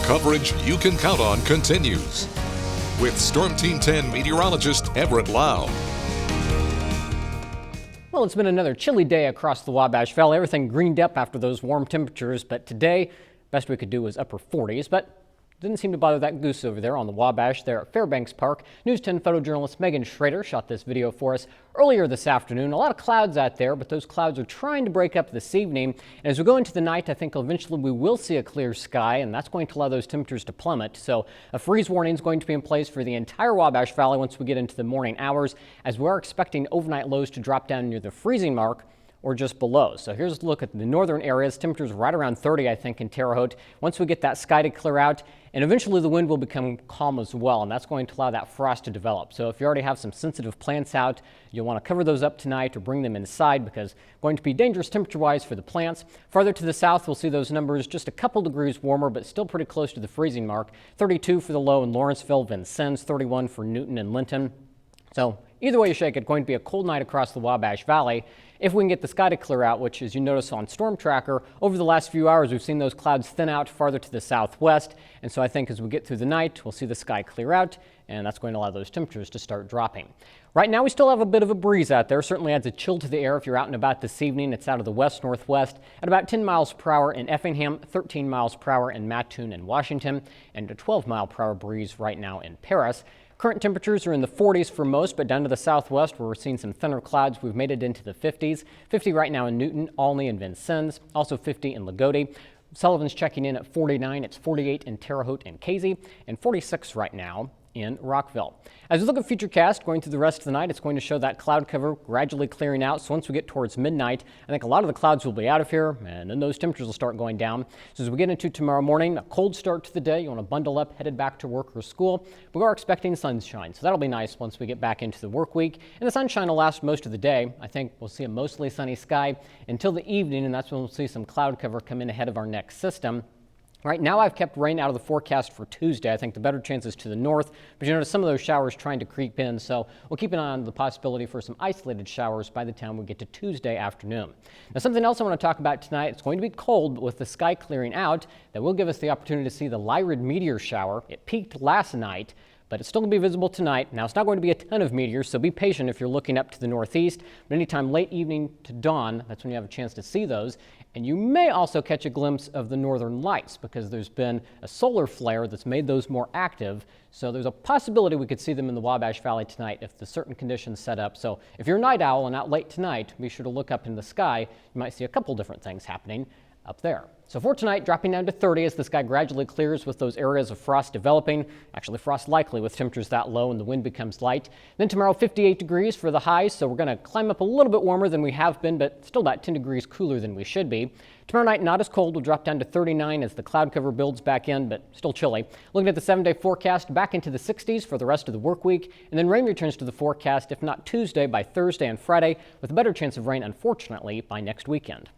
Coverage you can count on continues. With Storm Team 10 meteorologist Everett Lau. Well, it's been another chilly day across the Wabash Valley. Everything greened up after those warm temperatures, but today, best we could do was upper 40s, but didn't seem to bother that goose over there on the Wabash there at Fairbanks Park. News 10 photojournalist Megan Schrader shot this video for us earlier this afternoon. A lot of clouds out there, but those clouds are trying to break up this evening. And as we go into the night, I think eventually we will see a clear sky, and that's going to allow those temperatures to plummet. So a freeze warning is going to be in place for the entire Wabash Valley once we get into the morning hours, as we are expecting overnight lows to drop down near the freezing mark or just below. So here's a look at the northern areas. Temperatures right around 30, I think, in Terre Haute. Once we get that sky to clear out, and eventually the wind will become calm as well, and that's going to allow that frost to develop. So if you already have some sensitive plants out, you'll want to cover those up tonight or bring them inside, because it's going to be dangerous temperature-wise for the plants. Farther to the south, we'll see those numbers just a couple degrees warmer, but still pretty close to the freezing mark. 32 for the low in Lawrenceville, Vincennes, 31 for Newton and Linton. So either way you shake it, going to be a cold night across the Wabash Valley. If we can get the sky to clear out, which as you notice on Storm Tracker, over the last few hours we've seen those clouds thin out farther to the southwest. And so I think as we get through the night, we'll see the sky clear out, and that's going to allow those temperatures to start dropping. Right now we still have a bit of a breeze out there. Certainly adds a chill to the air if you're out and about this evening. It's out of the west-northwest at about 10 miles per hour in Effingham, 13 miles per hour in Mattoon and Washington, and a 12 mile per hour breeze right now in Paris. Current temperatures are in the 40s for most, but down to the southwest where we're seeing some thinner clouds, we've made it into the 50s. 50 right now in Newton, Olney, and Vincennes. Also 50 in Lagodi. Sullivan's checking in at 49. It's 48 in Terre Haute and Casey, and 46 right now in Rockville. As we look at Futurecast going through the rest of the night, it's going to show that cloud cover gradually clearing out. So once we get towards midnight, I think a lot of the clouds will be out of here, and then those temperatures will start going down. So as we get into tomorrow morning, a cold start to the day. You want to bundle up, headed back to work or school. We are expecting sunshine, so that'll be nice once we get back into the work week. And the sunshine will last most of the day. I think we'll see a mostly sunny sky until the evening, and that's when we'll see some cloud cover come in ahead of our next system. Right now I've kept rain out of the forecast for Tuesday. I think the better chances to the north, but you notice some of those showers trying to creep in, so we'll keep an eye on the possibility for some isolated showers by the time we get to Tuesday afternoon. Now something else I want to talk about tonight, it's going to be cold, but with the sky clearing out, that will give us the opportunity to see the Lyrid meteor shower. It peaked last night, but it's still going to be visible tonight. Now, it's not going to be a ton of meteors, so be patient if you're looking up to the northeast. But anytime late evening to dawn, that's when you have a chance to see those. And you may also catch a glimpse of the northern lights because there's been a solar flare that's made those more active. So there's a possibility we could see them in the Wabash Valley tonight if the certain conditions set up. So if you're a night owl and out late tonight, be sure to look up in the sky. You might see a couple different things happening up there. So for tonight, dropping down to 30 as the sky gradually clears with those areas of frost developing. Actually, frost likely with temperatures that low and the wind becomes light. Then tomorrow, 58 degrees for the highs, so we're going to climb up a little bit warmer than we have been, but still about 10 degrees cooler than we should be. Tomorrow night, not as cold. We'll drop down to 39 as the cloud cover builds back in, but still chilly. Looking at the 7-day forecast, back into the 60s for the rest of the work week, and then rain returns to the forecast, if not Tuesday, by Thursday and Friday, with a better chance of rain, unfortunately, by next weekend.